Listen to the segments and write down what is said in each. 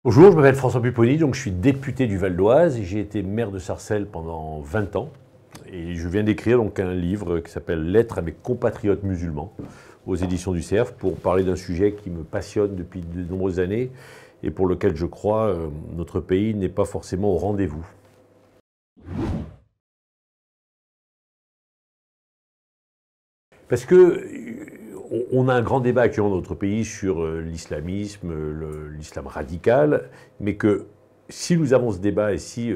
Bonjour, je m'appelle François Pupponi, donc je suis député du Val d'Oise et j'ai été maire de Sarcelles pendant 20 ans. Et je viens d'écrire donc un livre qui s'appelle Lettres à mes compatriotes musulmans aux éditions du Cerf pour parler d'un sujet qui me passionne depuis de nombreuses années et pour lequel je crois notre pays n'est pas forcément au rendez-vous. Parce que on a un grand débat actuellement dans notre pays sur l'islamisme, l'islam radical, mais que si nous avons ce débat et si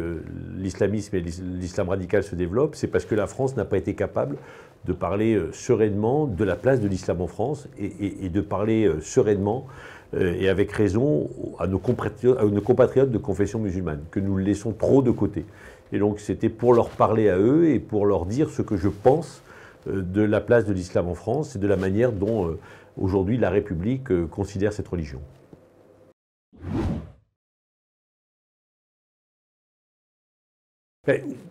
l'islamisme et l'islam radical se développent, c'est parce que la France n'a pas été capable de parler sereinement de la place de l'islam en France et de parler sereinement et avec raison à nos compatriotes de confession musulmane, que nous le laissons trop de côté. Et donc c'était pour leur parler à eux et pour leur dire ce que je pense de la place de l'islam en France et de la manière dont aujourd'hui la République considère cette religion.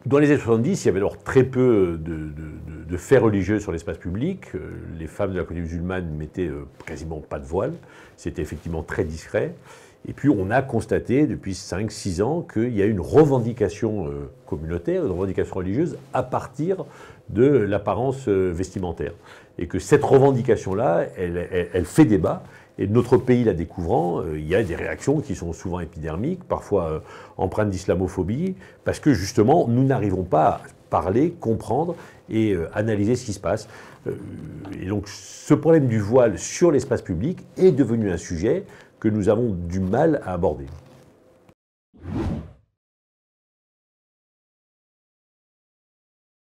Dans les années 70, il y avait alors très peu de faits religieux sur l'espace public. Les femmes de la communauté musulmane mettaient quasiment pas de voile. C'était effectivement très discret. Et puis on a constaté depuis 5-6 ans qu'il y a une revendication communautaire, une revendication religieuse à partir de l'apparence vestimentaire. Et que cette revendication-là, elle fait débat. Et notre pays la découvrant, il y a des réactions qui sont souvent épidermiques, parfois empreintes d'islamophobie, parce que justement, nous n'arrivons pas à parler, comprendre et analyser ce qui se passe. Et donc ce problème du voile sur l'espace public est devenu un sujet que nous avons du mal à aborder.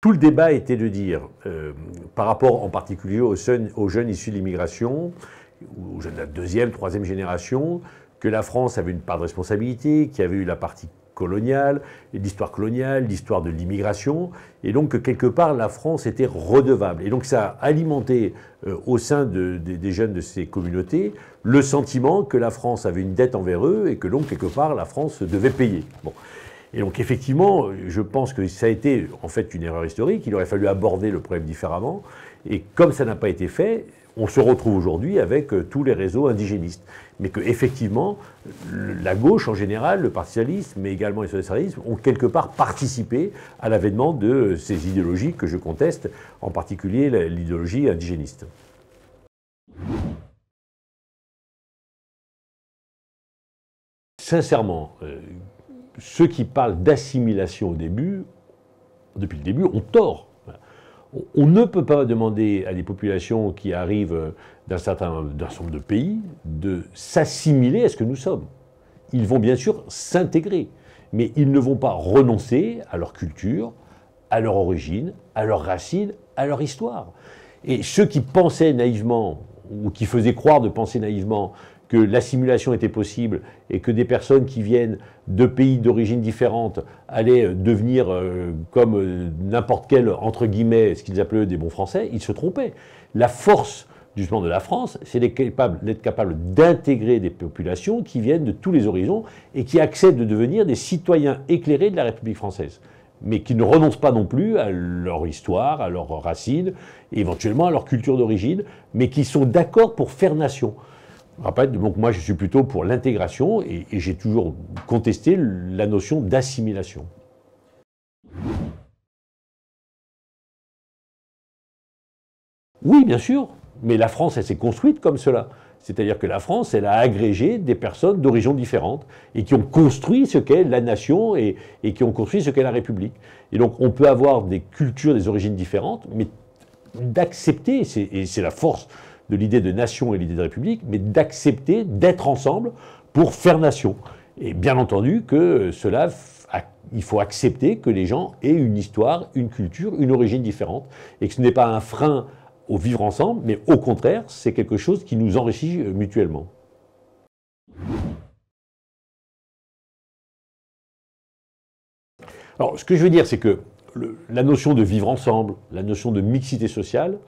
Tout le débat était de dire, par rapport en particulier aux jeunes issus de l'immigration, aux jeunes de la deuxième, troisième génération, que la France avait une part de responsabilité, qu'il y avait eu la partie coloniale, l'histoire coloniale, l'histoire de l'immigration, et donc que quelque part la France était redevable. Et donc ça a alimenté au sein des jeunes de ces communautés le sentiment que la France avait une dette envers eux et que donc quelque part la France devait payer. Bon. Et donc effectivement, je pense que ça a été en fait une erreur historique, il aurait fallu aborder le problème différemment, et comme ça n'a pas été fait, on se retrouve aujourd'hui avec tous les réseaux indigénistes. Mais qu'effectivement, la gauche en général, le Parti socialiste, mais également les socialistes, ont quelque part participé à l'avènement de ces idéologies que je conteste, en particulier l'idéologie indigéniste. Sincèrement, ceux qui parlent d'assimilation depuis le début, ont tort. On ne peut pas demander à des populations qui arrivent d'un certain nombre de pays de s'assimiler à ce que nous sommes. Ils vont bien sûr s'intégrer, mais ils ne vont pas renoncer à leur culture, à leur origine, à leurs racines, à leur histoire. Et ceux qui pensaient naïvement, ou qui faisaient croire de penser naïvement, que l'assimilation était possible et que des personnes qui viennent de pays d'origine différente allaient devenir comme n'importe quel, entre guillemets, ce qu'ils appelaient des bons Français, ils se trompaient. La force justement de la France, c'est d'être capable d'intégrer des populations qui viennent de tous les horizons et qui acceptent de devenir des citoyens éclairés de la République française, mais qui ne renoncent pas non plus à leur histoire, à leurs racines, et éventuellement à leur culture d'origine, mais qui sont d'accord pour faire nation. Donc moi je suis plutôt pour l'intégration et j'ai toujours contesté la notion d'assimilation. Oui, bien sûr, mais la France, elle s'est construite comme cela. C'est-à-dire que la France, elle a agrégé des personnes d'origines différentes et qui ont construit ce qu'est la nation et qui ont construit ce qu'est la République. Et donc on peut avoir des cultures, des origines différentes, mais d'accepter, et c'est la force de l'idée de nation et l'idée de république, mais d'accepter d'être ensemble pour faire nation. Et bien entendu que il faut accepter que les gens aient une histoire, une culture, une origine différente, et que ce n'est pas un frein au vivre ensemble, mais au contraire, c'est quelque chose qui nous enrichit mutuellement. Alors, ce que je veux dire, c'est que la notion de vivre ensemble, la notion de mixité sociale,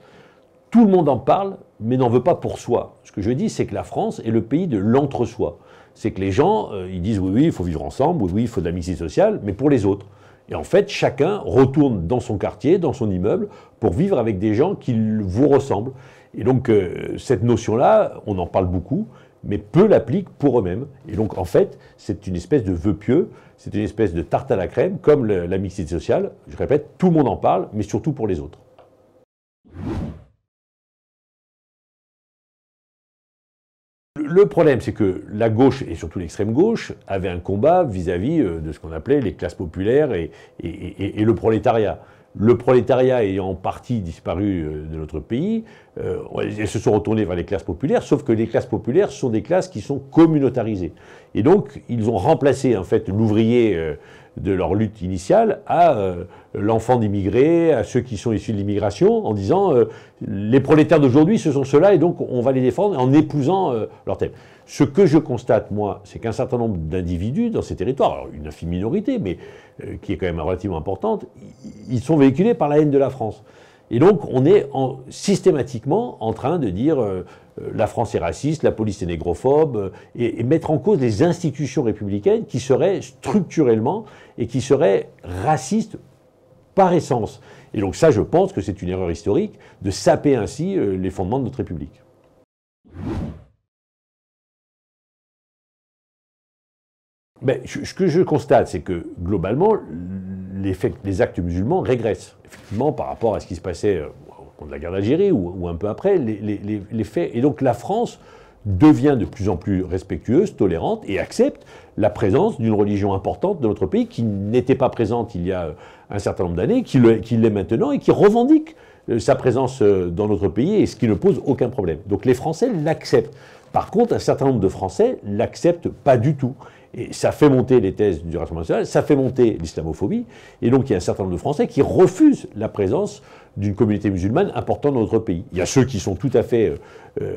tout le monde en parle, mais n'en veut pas pour soi. Ce que je dis, c'est que la France est le pays de l'entre-soi. C'est que les gens, ils disent oui, il faut vivre ensemble, oui, il faut de la mixité sociale, mais pour les autres. Et en fait, chacun retourne dans son quartier, dans son immeuble, pour vivre avec des gens qui vous ressemblent. Et donc, cette notion-là, on en parle beaucoup, mais peu l'appliquent pour eux-mêmes. Et donc, en fait, c'est une espèce de vœu pieux, c'est une espèce de tarte à la crème, comme la mixité sociale. Je répète, tout le monde en parle, mais surtout pour les autres. Le problème, c'est que la gauche, et surtout l'extrême gauche, avait un combat vis-à-vis de ce qu'on appelait les classes populaires et le prolétariat. Le prolétariat ayant en partie disparu de notre pays, elles se sont retournées vers les classes populaires, sauf que les classes populaires sont des classes qui sont communautarisées. Et donc, ils ont remplacé en fait l'ouvrier de leur lutte initiale à l'enfant d'immigrés, à ceux qui sont issus de l'immigration, en disant les prolétaires d'aujourd'hui, ce sont ceux-là, et donc on va les défendre en épousant leur thème. Ce que je constate, moi, c'est qu'un certain nombre d'individus dans ces territoires, alors une infime minorité, mais qui est quand même relativement importante, ils sont véhiculés par la haine de la France. Et donc, on est systématiquement en train de dire la France est raciste, la police est négrophobe, et mettre en cause les institutions républicaines qui seraient structurellement et qui seraient racistes par essence. Et donc ça, je pense que c'est une erreur historique de saper ainsi les fondements de notre République. Ben, ce que je constate, c'est que globalement, les actes musulmans régressent. Effectivement, par rapport à ce qui se passait au cours de la guerre d'Algérie ou un peu après, les faits. Et donc la France devient de plus en plus respectueuse, tolérante et accepte la présence d'une religion importante dans notre pays qui n'était pas présente il y a un certain nombre d'années, qui l'est maintenant et qui revendique sa présence dans notre pays et ce qui ne pose aucun problème. Donc les Français l'acceptent. Par contre, un certain nombre de Français ne l'acceptent pas du tout. Et ça fait monter les thèses du Rassemblement national, ça fait monter l'islamophobie. Et donc, il y a un certain nombre de Français qui refusent la présence d'une communauté musulmane importante dans notre pays. Il y a ceux qui sont tout à fait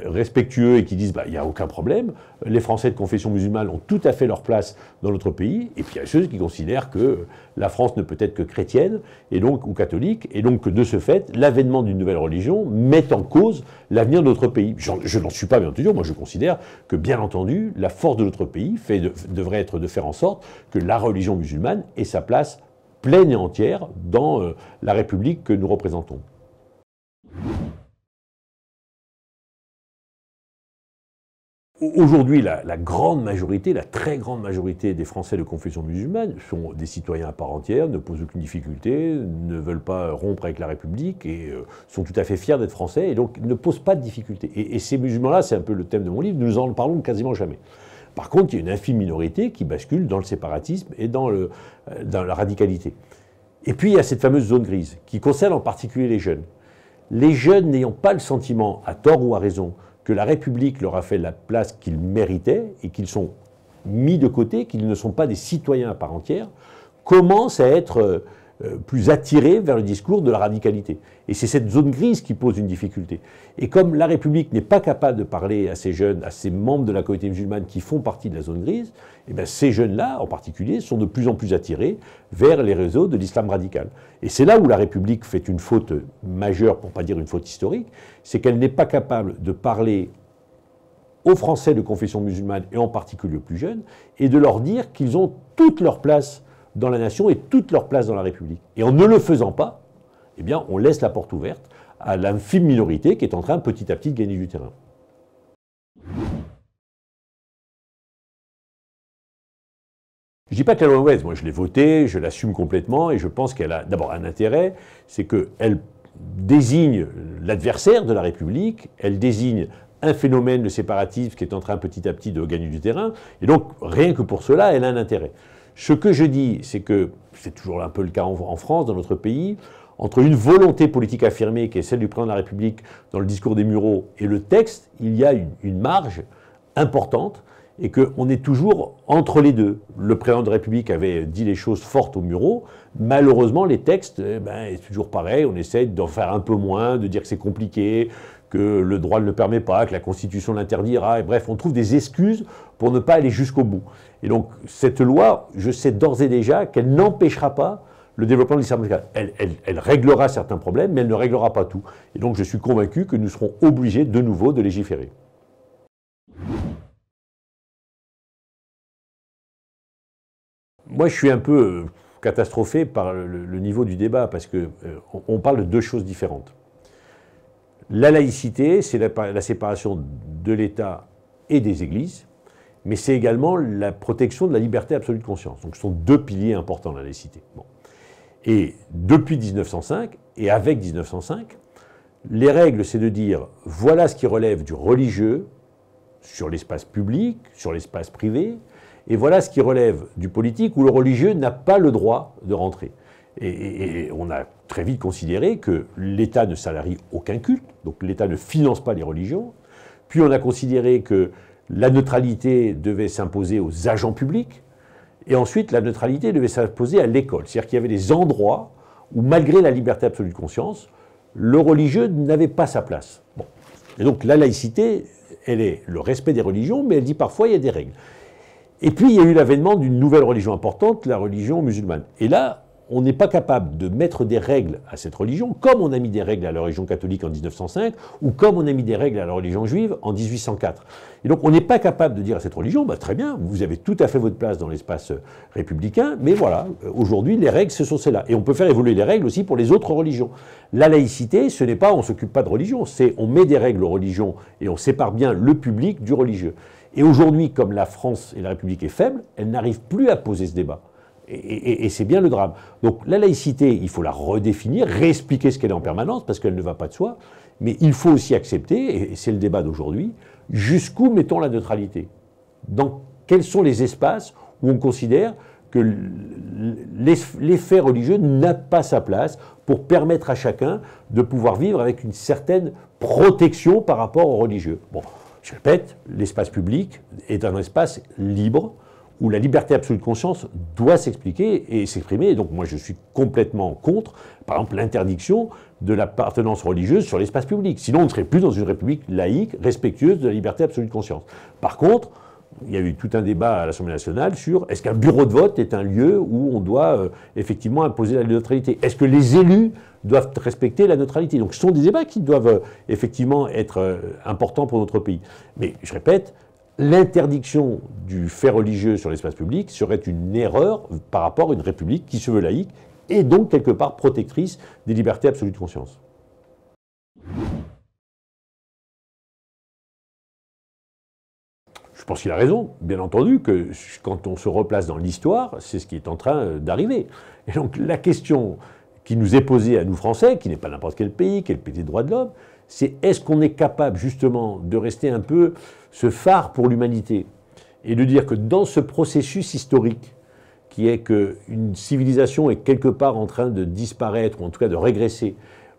respectueux et qui disent il n'y a aucun problème. Les Français de confession musulmane ont tout à fait leur place dans notre pays. Et puis il y a ceux qui considèrent que la France ne peut être que chrétienne et donc, ou catholique, et donc que de ce fait, l'avènement d'une nouvelle religion met en cause l'avenir de notre pays. Je n'en suis pas bien entendu. Moi, je considère que, bien entendu, la force de notre pays devrait être de faire en sorte que la religion musulmane ait sa place pleine et entière dans la République que nous représentons. Aujourd'hui, la grande majorité, la très grande majorité des Français de confession musulmane sont des citoyens à part entière, ne posent aucune difficulté, ne veulent pas rompre avec la République et sont tout à fait fiers d'être Français et donc ne posent pas de difficultés. Et ces musulmans-là, c'est un peu le thème de mon livre, nous en parlons quasiment jamais. Par contre, il y a une infime minorité qui bascule dans le séparatisme et dans la radicalité. Et puis, il y a cette fameuse zone grise, qui concerne en particulier les jeunes. Les jeunes n'ayant pas le sentiment, à tort ou à raison, que la République leur a fait la place qu'ils méritaient et qu'ils sont mis de côté, qu'ils ne sont pas des citoyens à part entière, commencent à être plus attirés vers le discours de la radicalité. Et c'est cette zone grise qui pose une difficulté. Et comme la République n'est pas capable de parler à ces jeunes, à ces membres de la communauté musulmane qui font partie de la zone grise, eh bien ces jeunes-là, en particulier, sont de plus en plus attirés vers les réseaux de l'islam radical. Et c'est là où la République fait une faute majeure, pour ne pas dire une faute historique, c'est qu'elle n'est pas capable de parler aux Français de confession musulmane, et en particulier aux plus jeunes, et de leur dire qu'ils ont toute leur place dans la nation et toute leur place dans la République. Et en ne le faisant pas, eh bien, on laisse la porte ouverte à l'infime minorité qui est en train petit à petit de gagner du terrain. Je ne dis pas que la loi West, moi je l'ai votée, je l'assume complètement et je pense qu'elle a d'abord un intérêt, c'est qu'elle désigne l'adversaire de la République, elle désigne un phénomène de séparatisme qui est en train petit à petit de gagner du terrain, et donc rien que pour cela, elle a un intérêt. Ce que je dis, c'est que, c'est toujours un peu le cas en France, dans notre pays, entre une volonté politique affirmée, qui est celle du président de la République dans le discours des Mureaux, et le texte, il y a une marge importante, et qu'on est toujours entre les deux. Le président de la République avait dit les choses fortes aux Mureaux. Malheureusement, les textes, c'est toujours pareil, on essaie d'en faire un peu moins, de dire que c'est compliqué, que le droit ne le permet pas, que la Constitution l'interdira, et bref, on trouve des excuses pour ne pas aller jusqu'au bout. Et donc, cette loi, je sais d'ores et déjà qu'elle n'empêchera pas le développement de l'islam radical. Elle réglera certains problèmes, mais elle ne réglera pas tout. Et donc, je suis convaincu que nous serons obligés de nouveau de légiférer. Moi, je suis un peu catastrophé par le niveau du débat, parce qu'on parle de deux choses différentes. La laïcité, c'est la séparation de l'État et des églises, mais c'est également la protection de la liberté absolue de conscience. Donc ce sont deux piliers importants de la laïcité. Bon. Et depuis 1905, et avec 1905, les règles, c'est de dire, voilà ce qui relève du religieux sur l'espace public, sur l'espace privé, et voilà ce qui relève du politique où le religieux n'a pas le droit de rentrer. Et on a très vite considéré que l'État ne salarie aucun culte, donc l'État ne finance pas les religions. Puis on a considéré que la neutralité devait s'imposer aux agents publics, et ensuite la neutralité devait s'imposer à l'école. C'est-à-dire qu'il y avait des endroits où, malgré la liberté absolue de conscience, le religieux n'avait pas sa place. Bon. Et donc la laïcité, elle est le respect des religions, mais elle dit parfois il y a des règles. Et puis il y a eu l'avènement d'une nouvelle religion importante, la religion musulmane. Et là, on n'est pas capable de mettre des règles à cette religion, comme on a mis des règles à la religion catholique en 1905, ou comme on a mis des règles à la religion juive en 1804. Et donc on n'est pas capable de dire à cette religion, bah, très bien, vous avez tout à fait votre place dans l'espace républicain, mais voilà, aujourd'hui les règles, ce sont celles-là. Et on peut faire évoluer les règles aussi pour les autres religions. La laïcité, ce n'est pas on ne s'occupe pas de religion, c'est on met des règles aux religions et on sépare bien le public du religieux. Et aujourd'hui, comme la France et la République est faible, elle n'arrive plus à poser ce débat. Et c'est bien le drame. Donc la laïcité, il faut la redéfinir, réexpliquer ce qu'elle est en permanence, parce qu'elle ne va pas de soi, mais il faut aussi accepter, et c'est le débat d'aujourd'hui, jusqu'où mettons la neutralité? Dans quels sont les espaces où on considère que l'effet religieux n'a pas sa place pour permettre à chacun de pouvoir vivre avec une certaine protection par rapport aux religieux? Bon, je répète, l'espace public est un espace libre, où la liberté absolue de conscience doit s'expliquer et s'exprimer. Et donc moi je suis complètement contre, par exemple, l'interdiction de l'appartenance religieuse sur l'espace public. Sinon on ne serait plus dans une république laïque, respectueuse de la liberté absolue de conscience. Par contre, il y a eu tout un débat à l'Assemblée nationale sur est-ce qu'un bureau de vote est un lieu où on doit effectivement imposer la neutralité? Est-ce que les élus doivent respecter la neutralité? Donc ce sont des débats qui doivent effectivement être importants pour notre pays. Mais je répète, l'interdiction du fait religieux sur l'espace public serait une erreur par rapport à une république qui se veut laïque et donc quelque part protectrice des libertés absolues de conscience. Je pense qu'il a raison, bien entendu, que quand on se replace dans l'histoire, c'est ce qui est en train d'arriver. Et donc la question qui nous est posée à nous Français, qui n'est pas n'importe quel pays, qui est le pays des droits de l'homme, c'est est-ce qu'on est capable justement de rester un peu ce phare pour l'humanité et de dire que dans ce processus historique qui est qu'une civilisation est quelque part en train de disparaître ou en tout cas de régresser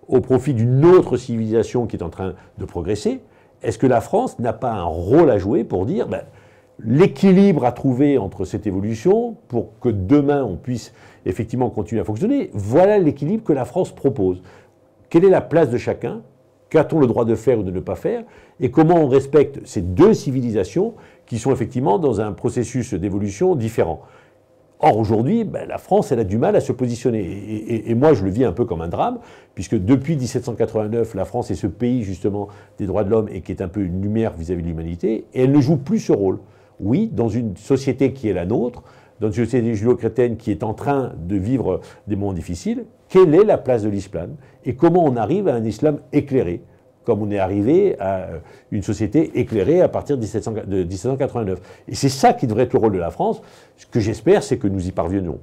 au profit d'une autre civilisation qui est en train de progresser, est-ce que la France n'a pas un rôle à jouer pour dire l'équilibre à trouver entre cette évolution pour que demain on puisse effectivement continuer à fonctionner, voilà l'équilibre que la France propose. Quelle est la place de chacun ? Qu'a-t-on le droit de faire ou de ne pas faire? Et comment on respecte ces deux civilisations qui sont effectivement dans un processus d'évolution différent? Or, aujourd'hui, la France, elle a du mal à se positionner. Et moi, je le vis un peu comme un drame, puisque depuis 1789, la France est ce pays, justement, des droits de l'homme et qui est un peu une lumière vis-à-vis de l'humanité, et elle ne joue plus ce rôle. Oui, dans une société qui est la nôtre, dans une société judéo-chrétienne qui est en train de vivre des moments difficiles, quelle est la place de l'islam? Et comment on arrive à un islam éclairé, comme on est arrivé à une société éclairée à partir de 1789. Et c'est ça qui devrait être le rôle de la France. Ce que j'espère, c'est que nous y parviendrons.